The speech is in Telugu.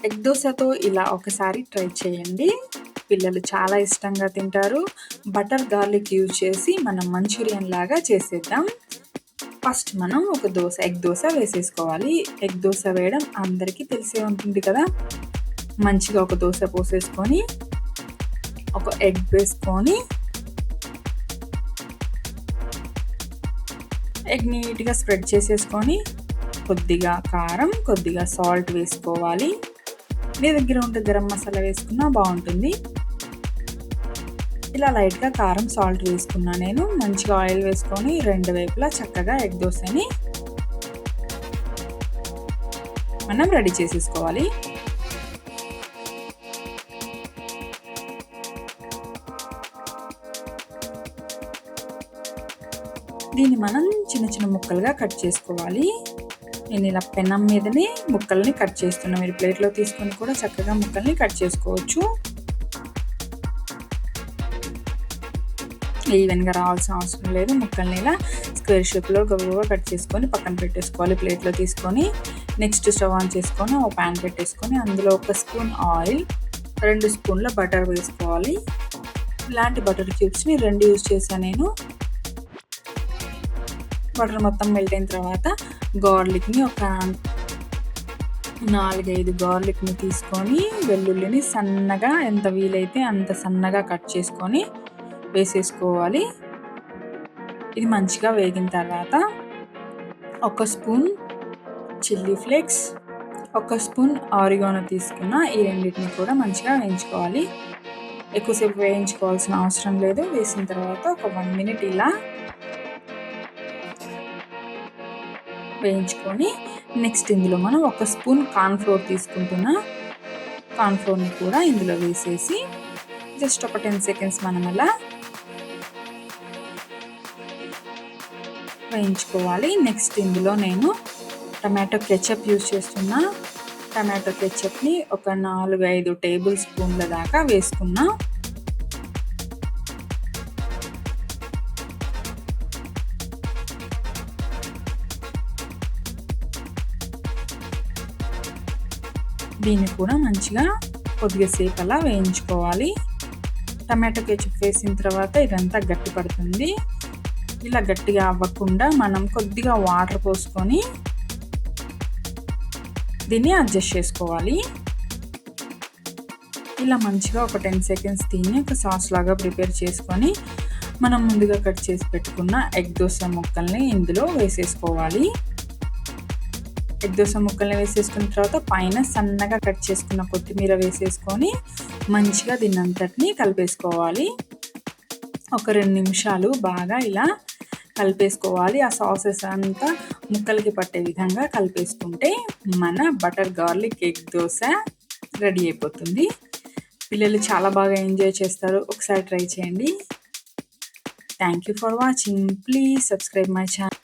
ఎగ్ దోసతో ఇలా ఒకసారి ట్రై చేయండి. పిల్లలు చాలా ఇష్టంగా తింటారు. బటర్ గార్లిక్ యూజ్ చేసి మనం మంచూరియన్ లాగా చేసేద్దాం. ఫస్ట్ మనం ఒక ఎగ్ దోస వేసేసుకోవాలి. ఎగ్ దోస వేయడం అందరికీ తెలిసే ఉంటుంది కదా. మంచిగా ఒక దోస పోసేసుకొని ఒక ఎగ్ వేసుకొని ఎగ్ నీట్గా స్ప్రెడ్ చేసేసుకొని కొద్దిగా కారం, కొద్దిగా సాల్ట్ వేసుకోవాలి. మీ దగ్గర ఉంటే గరం మసాలా వేసుకున్నా బాగుంటుంది. ఇలా లైట్గా కారం, సాల్ట్ వేసుకున్నా నేను. మంచిగా ఆయిల్ వేసుకొని రెండు వైపులా చక్కగా ఎగ్ దోసని మనం రెడీ చేసేసుకోవాలి. దీన్ని మనం చిన్న చిన్న ముక్కలుగా కట్ చేసుకోవాలి. నేను ఇలా పెనం మీదనే ముక్కల్ని కట్ చేస్తున్నాను. మీరు ప్లేట్లో తీసుకొని కూడా చక్కగా ముక్కల్ని కట్ చేసుకోవచ్చు. ఈవెన్గా రావాల్సిన అవసరం లేదు. ముక్కల్ని ఇలా స్క్వేర్ షేప్లో గబగబా కట్ చేసుకొని పక్కన పెట్టేసుకోవాలి ప్లేట్లో తీసుకొని. నెక్స్ట్ స్టవ్ ఆన్ చేసుకొని ఒక ప్యాన్ పెట్టేసుకొని అందులో 1 స్పూన్ ఆయిల్, 2 స్పూన్ల బటర్ వేసుకోవాలి. ఇలాంటి బటర్ క్యూబ్స్ని 2 యూజ్ చేశాను నేను. బటర్ మొత్తం మెల్ట్ అయిన తర్వాత గార్లిక్ని ఒక 4-5 గార్లిక్ని తీసుకొని వెల్లుల్లిని సన్నగా ఎంత వీలైతే అంత సన్నగా కట్ చేసుకొని వేసేసుకోవాలి. ఇది మంచిగా వేగిన తర్వాత 1 spoon chilli flakes, 1 spoon oregano తీసుకున్న. ఈ రెండింటిని కూడా మంచిగా వేయించుకోవాలి. ఎక్కువసేపు వేయించుకోవాల్సిన అవసరం లేదు. వేసిన తర్వాత ఒక 1 మినిట్ ఇలా వేయించుకొని నెక్స్ట్ ఇందులో మనం 1 స్పూన్ కార్న్ఫ్లోర్ తీసుకుంటున్నా. కార్న్ఫ్లోర్ని కూడా ఇందులో వేసేసి జస్ట్ ఒక 10 సెకండ్స్ మనం అలా వేయించుకోవాలి. నెక్స్ట్ ఇందులో నేను టమాటో కెచప్ యూజ్ చేస్తున్నా. టమాటో కెచప్ని ఒక 4-5 టేబుల్ స్పూన్ల దాకా వేసుకున్నా. దీన్ని కూడా మంచిగా కొద్దిగా సేపు అలా వేయించుకోవాలి. టమాటో కెచప్ వేసిన తర్వాత ఇదంతా గట్టి పడుతుంది. ఇలా గట్టిగా అవ్వకుండా మనం కొద్దిగా వాటర్ పోసుకొని దీన్ని అడ్జస్ట్ చేసుకోవాలి. ఇలా మంచిగా ఒక 10 సెకండ్స్ దీన్ని ఒక సాస్ లాగా ప్రిపేర్ చేసుకొని మనం ముందుగా కట్ చేసి పెట్టుకున్న ఎగ్ దోస ముక్కల్ని ఇందులో వేసేసుకోవాలి. ఎగ్ దోస ముక్కల్ని వేసేసుకున్న తర్వాత పైన సన్నగా కట్ చేసుకున్న కొత్తిమీర వేసేసుకొని మంచిగా దీన్ని అంతటిని కలిపేసుకోవాలి. ఒక 2 నిమిషాలు బాగా ఇలా కలిపేసుకోవాలి. ఆ సాసెస్ అంతా ముక్కలకి పట్టే విధంగా కలిపేసుకుంటే మన butter garlic egg dosa ready అయిపోతుంది. పిల్లలు చాలా బాగా ఎంజాయ్ చేస్తారు. ఒకసారి ట్రై చేయండి. Thank you for watching. Please subscribe my channel.